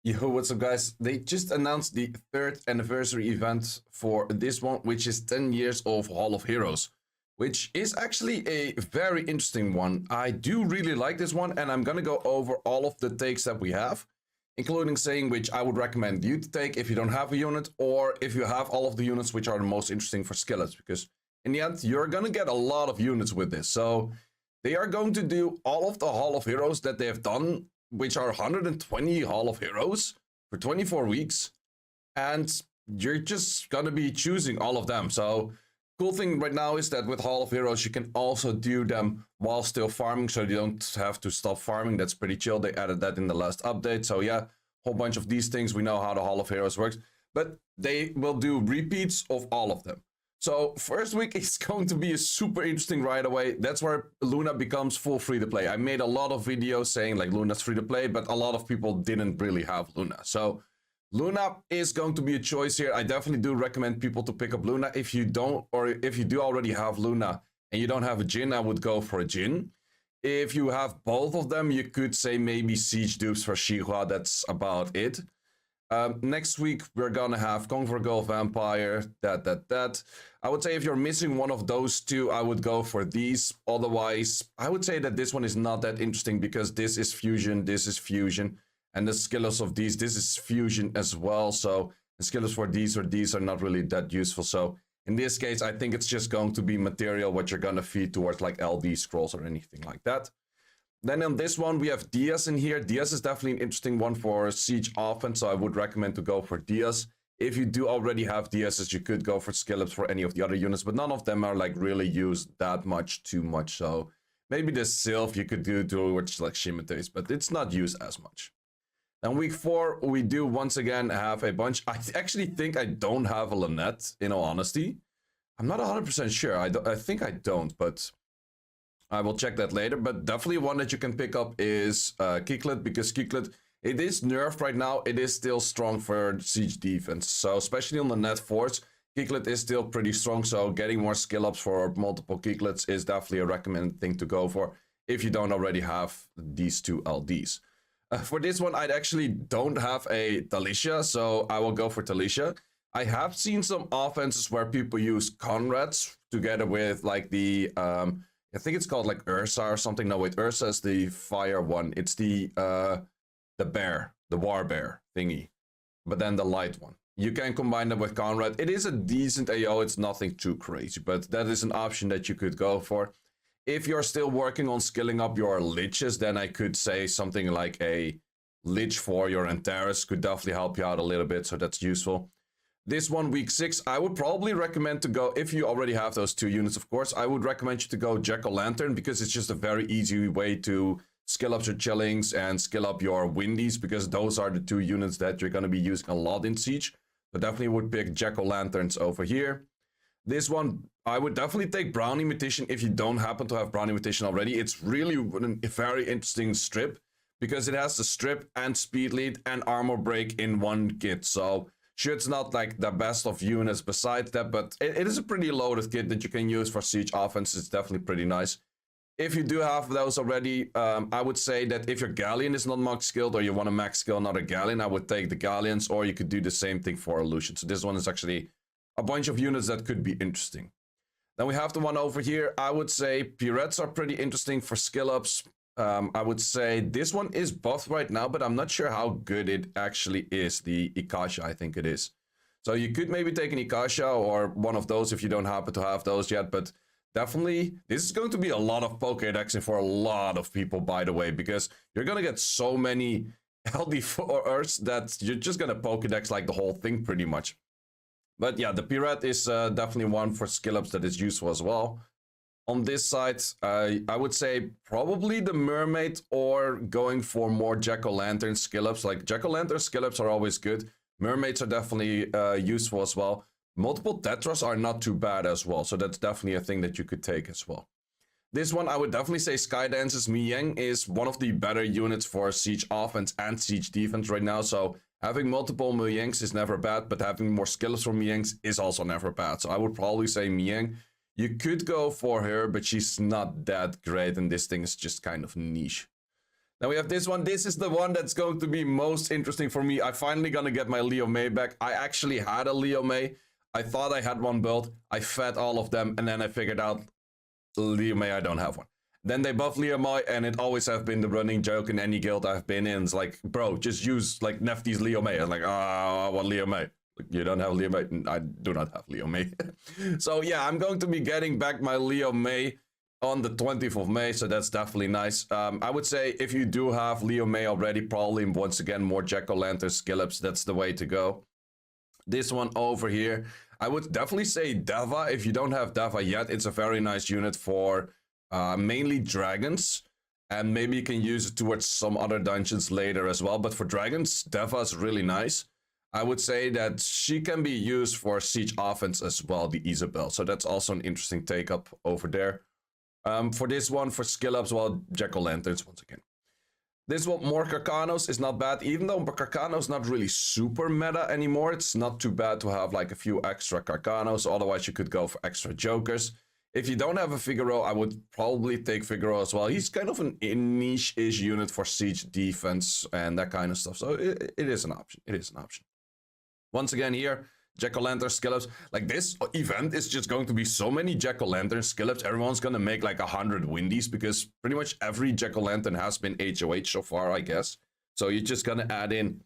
Yo, what's up, guys? They just announced the third anniversary event for this one, which is 10 years of Hall of Heroes, which is actually a very interesting one. I do really like this one, and I'm gonna go over all of the takes that we have, including saying which I would recommend you to take if you don't have a unit, or if you have all of the units which are the most interesting for skillets, because in the end, you're gonna get a lot of units with this. So they are going to do all of the Hall of Heroes that they have done, which are 120 Hall of Heroes for 24 weeks. And you're just going to be choosing all of them. So cool thing right now is that with Hall of Heroes, you can also do them while still farming. So you don't have to stop farming. That's pretty chill. They added that in the last update. So yeah, whole bunch of these things. We know how the Hall of Heroes works. But they will do repeats of all of them. So first week is going to be super interesting right away. That's where Luna becomes full free to play. I made a lot of videos saying like Luna's free to play, but a lot of people didn't really have Luna. So Luna is going to be a choice here. I definitely do recommend people to pick up Luna. If you don't, or if you do already have Luna and you don't have a Jhin, I would go for a Jhin. If you have both of them, you could say maybe Siege dupes for Shihua. That's about it. Next week, we're gonna have Conquer Girl Vampire, that. I would say if you're missing one of those two, I would go for these. Otherwise, I would say that this one is not that interesting because this is fusion, and the skills of these, this is fusion as well. So the skills for these or these are not really that useful. So in this case, I think it's just going to be material what you're gonna feed towards like LD scrolls or anything like that. Then on this one, we have Diaz in here. Diaz is definitely an interesting one for Siege offense, so I would recommend to go for Diaz. If you do already have Diaz's, you could go for SKILLUPS for any of the other units, but none of them are like really used that much, too much. So maybe the Sylph you could do towards like Shimites, but it's not used as much. Then week 4, we do once again have a bunch. I actually think I don't have a Lynette, in all honesty. I'm not 100% sure. I think I don't, but I will check that later, but definitely one that you can pick up is Kiklet, because Kiklet, it is nerfed right now. It is still strong for siege defense. So especially on the net force, Kiklet is still pretty strong. So getting more skill ups for multiple Kiklets is definitely a recommended thing to go for if you don't already have these two LDs. For this one, I actually don't have a Talisha, so I will go for Talisha. I have seen some offenses where people use Conrads together with like the I think it's called like Ursa or something. No, wait, Ursa is the fire one. It's the bear, the war bear thingy. But then the light one. You can combine them with Conrad. It is a decent AO. It's nothing too crazy, but that is an option that you could go for. If you're still working on skilling up your liches, then I could say something like a lich for your Antares could definitely help you out a little bit, so that's useful. This one, week 6, I would probably recommend to go, if you already have those two units, of course, I would recommend you to go Jack-O-Lantern, because it's just a very easy way to skill up your Chillings and skill up your Windies, because those are the two units that you're going to be using a lot in Siege. So definitely would pick Jack-O-Lanterns over here. This one, I would definitely take Brown Imitation if you don't happen to have Brown Imitation already. It's really a very interesting strip, because it has the strip and speed lead and armor break in one kit. So sure, it's not like the best of units besides that, but it is a pretty loaded kit that you can use for siege offense. It's definitely pretty nice. If you do have those already, I would say that if your Galleon is not max skilled or you want to max skill another Galleon, I would take the Galleons, or you could do the same thing for Illusion. So this one is actually a bunch of units that could be interesting. Then we have the one over here. I would say Pirettes are pretty interesting for skill ups. I would say this one is buffed right now, but I'm not sure how good it actually is. The Ikasha, I think it is. So you could maybe take an Ikasha or one of those if you don't happen to have those yet, but definitely this is going to be a lot of Pokédexing for a lot of people, by the way, because you're going to get so many LD4s that you're just going to Pokédex like the whole thing pretty much. But yeah, the Pirate is definitely one for skill ups that is useful as well. On this side, I would say probably the Mermaid, or going for more Jack-O-Lantern skill-ups. Like Jack-O-Lantern skill-ups are always good. Mermaids are definitely useful as well. Multiple Tetras are not too bad as well, so that's definitely a thing that you could take as well. This one, I would definitely say Skydance's Miang is one of the better units for siege offense and siege defense right now. So having multiple Miangs is never bad, but having more skills for Miangs is also never bad. So I would probably say Miang. You could go for her, but she's not that great, and this thing is just kind of niche. Now we have this one. This is the one that's going to be most interesting for me. I finally gonna get my Liu Mei back. I actually had a Liu Mei. I thought I had one build. I fed all of them, and then I figured out Liu Mei, I don't have one. Then they buff Liu Mei, and it always have been the running joke in any guild I've been in. It's like, bro, just use like Nefty's Liu Mei. I'm like, I want Liu Mei. You don't have Liu Mei? I do not have Liu Mei. So yeah, I'm going to be getting back my Liu Mei on the 20th of May, so that's definitely nice. I would say if you do have Liu Mei already, probably once again more Jack-o'-lantern SKILLUPS, that's the way to go. This one over here, I would definitely say Deva. If you don't have Deva yet, it's a very nice unit for mainly dragons, and maybe you can use it towards some other dungeons later as well. But for dragons, Deva is really nice. I would say that she can be used for siege offense as well, the Isabel. So that's also an interesting take-up over there. For this one, for skill-ups, well, Jack-o'-lanterns once again. This one, more Carcanos is not bad, even though Carcanos not really super meta anymore. It's not too bad to have like a few extra Carcanos, otherwise you could go for extra Jokers. If you don't have a Figaro, I would probably take Figaro as well. He's kind of an niche-ish unit for siege defense and that kind of stuff, so it is an option. It is an option. Once again here, Jack-o'-lantern skill-ups. Like, this event is just going to be so many Jack-o'-lantern skill-ups. Everyone's gonna make like 100 windies because pretty much every Jack-o'-lantern has been HoH so far, I guess. So you're just gonna add in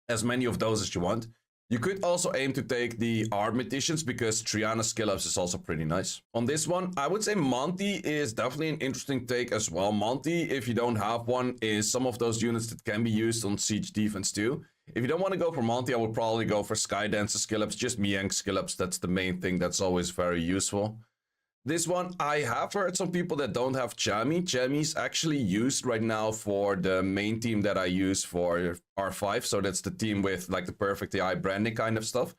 as many of those as you want. You could also aim to take the Arithmeticians because Triana skill-ups is also pretty nice. On this one, I would say Monty is definitely an interesting take as well. Monty, if you don't have one, is some of those units that can be used on siege defense too. If you don't want to go for Monty, I would probably go for Skydancer skill-ups, just Miang skill-ups. That's the main thing that's always very useful. This one, I have heard some people that don't have Chami. Chami is actually used right now for the main team that I use for R5. So that's the team with like the perfect AI branding kind of stuff.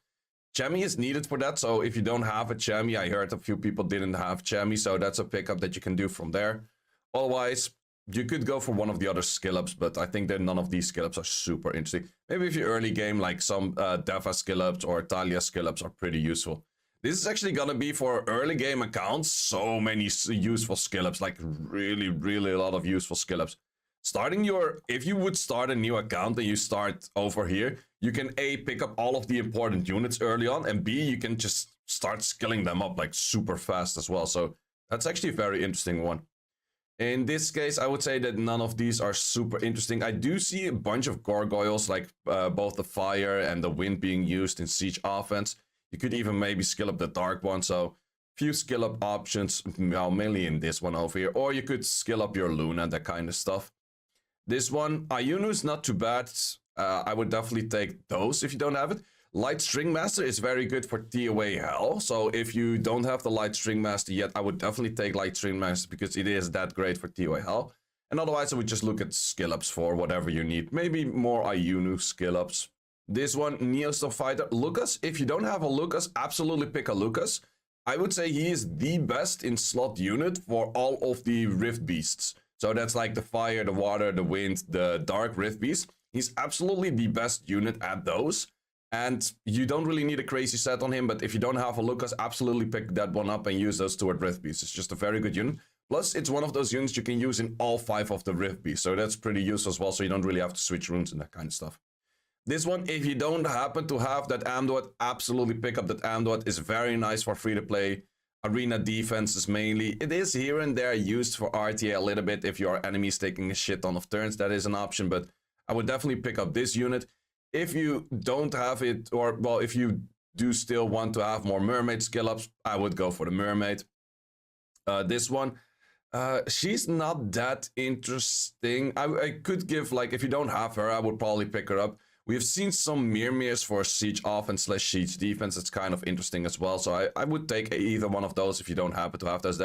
Chami is needed for that. So if you don't have a Chami, I heard a few people didn't have Chami. So that's a pickup that you can do from there. Otherwise, you could go for one of the other skill-ups, but I think that none of these skill-ups are super interesting. Maybe if you early game, like some Deva skill-ups or Talia skill-ups are pretty useful. This is actually gonna be for early game accounts, so many useful skill-ups, like really, really a lot of useful skill-ups. If you would start a new account and you start over here, you can A, pick up all of the important units early on, and B, you can just start skilling them up like super fast as well. So that's actually a very interesting one. In this case, I would say that none of these are super interesting. I do see a bunch of gargoyles, like both the fire and the wind being used in siege offense. You could even maybe skill up the dark one, so few skill up options, well, mainly in this one over here. Or you could skill up your Luna, that kind of stuff. This one, Ayunu is not too bad. I would definitely take those if you don't have it. Light String Master is very good for TOA Hell. So if you don't have the Light String Master yet, I would definitely take Light String Master because it is that great for TOA Hell. And otherwise, I would just look at skill ups for whatever you need. Maybe more Ayunu skill ups. This one, Neostar Fighter. Lucas, if you don't have a Lucas, absolutely pick a Lucas. I would say he is the best in slot unit for all of the Rift Beasts. So that's like the fire, the water, the wind, the dark Rift Beast. He's absolutely the best unit at those. And you don't really need a crazy set on him, but if you don't have a Lucas, absolutely pick that one up and use those two at Rift Beasts. It's just a very good unit. Plus, it's one of those units you can use in all 5 of the Rift Beasts, so that's pretty useful as well, so you don't really have to switch runes and that kind of stuff. This one, if you don't happen to have that Amduat, absolutely pick up that Amduat. It's very nice for free-to-play arena defenses mainly. It is here and there used for RTA a little bit if your enemy is taking a shit ton of turns. That is an option, but I would definitely pick up this unit. If you don't have it, or well, if you do still want to have more mermaid skill ups, I would go for the mermaid. This one, she's not that interesting. I could give, like, if you don't have her, I would probably pick her up. We've seen some Mirmirs for siege offense / siege defense. It's kind of interesting as well. So I would take either one of those if you don't happen to have those.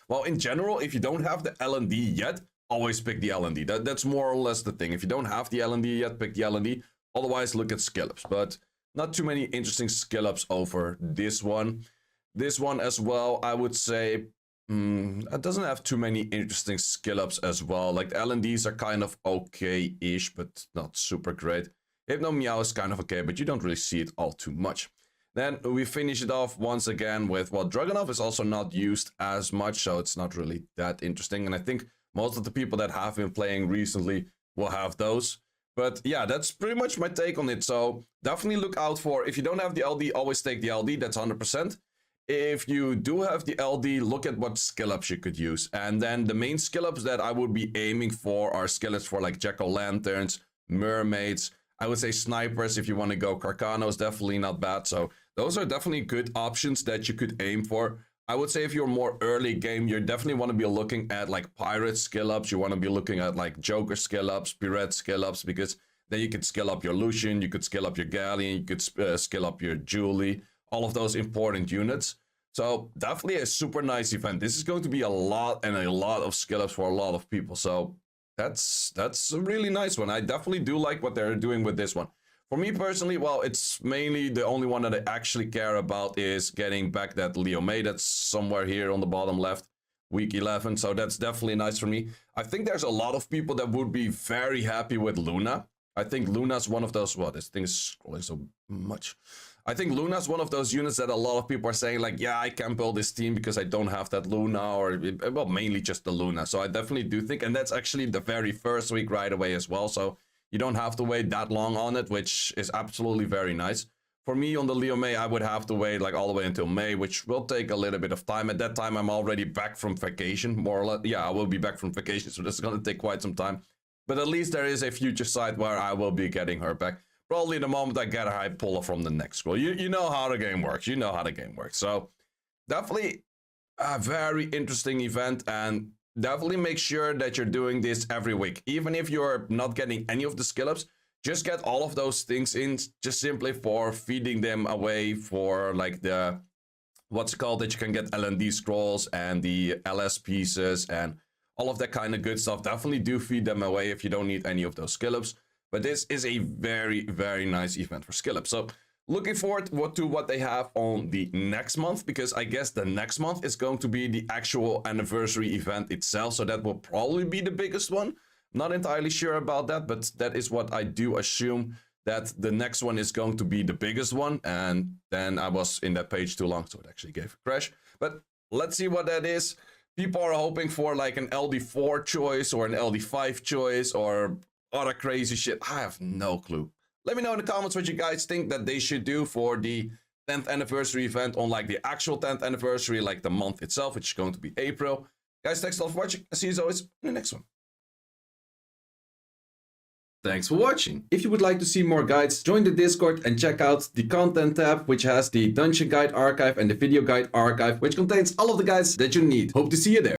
Well, in general, if you don't have the L&D yet, always pick the L&D. That's more or less the thing. If you don't have the L&D yet, pick the L&D. Otherwise, look at skill-ups, but not too many interesting skill-ups over this one. This one as well, I would say, it doesn't have too many interesting skill-ups as well. Like, the L&Ds are kind of okay-ish, but not super great. Hypno Meow is kind of okay, but you don't really see it all too much. Then we finish it off once again with, well, Dragunov is also not used as much, so it's not really that interesting. And I think Most of the people that have been playing recently will have those. But yeah, that's pretty much my take on it. So definitely look out for, if you don't have the LD, always take the LD. That's 100%. If you do have the LD, look at what skill ups you could use. And then the main skill ups that I would be aiming for are skill ups for like jack-o'-lanterns, mermaids. I would say snipers if you want to go. Carcano is definitely not bad. So those are definitely good options that you could aim for. I would say if you're more early game, you definitely want to be looking at like pirate skill ups. You want to be looking at like Joker skill ups, pirate skill ups, because then you could skill up your Lucian, you could skill up your Galleon, you could skill up your Julie, all of those important units. So definitely a super nice event. This is going to be a lot and a lot of skill ups for a lot of people. So that's a really nice one. I definitely do like what they're doing with this one. For me personally, well, it's mainly the only one that I actually care about is getting back that Liu Mei that's somewhere here on the bottom left, week 11. So that's definitely nice for me. I think there's a lot of people that would be very happy with Luna. I think Luna's one of those, well, this thing is scrolling so much. I think Luna's one of those units that a lot of people are saying like, yeah, I can't build this team because I don't have that Luna, or, well, mainly just the Luna. So I definitely do think, and that's actually the very first week right away as well. So you don't have to wait that long on it, which is absolutely very nice. For me, on the Liu Mei, I would have to wait like all the way until May, which will take a little bit of time. At that time, I'm already back from vacation, more or less. Yeah, I will be back from vacation, so this is going to take quite some time. But at least there is a future site where I will be getting her back. Probably the moment I get her, I pull her from the next scroll. You know how the game works. You know how the game works. So definitely a very interesting event, and definitely make sure that you're doing this every week. Even if you're not getting any of the skill ups, just get all of those things in, just simply for feeding them away for like the, what's it called, that you can get LND scrolls and the LS pieces and all of that kind of good stuff. Definitely do feed them away if you don't need any of those skill ups. But this is a very, very nice event for skill ups. So looking forward to what they have on the next month, because I guess the next month is going to be the actual anniversary event itself. So that will probably be the biggest one. Not entirely sure about that, but that is what I do assume, that the next one is going to be the biggest one. And then I was in that page too long, so it actually gave a crash. But let's see what that is. People are hoping for like an LD4 choice or an LD5 choice or other crazy shit. I have no clue. Let me know in the comments what you guys think that they should do for the 10th anniversary event on like the actual 10th anniversary, like the month itself, which is going to be April. Guys, thanks a lot for watching. I'll see you as always in the next one. Thanks for watching. If you would like to see more guides, join the Discord and check out the content tab, which has the dungeon guide archive and the video guide archive, which contains all of the guides that you need. Hope to see you there.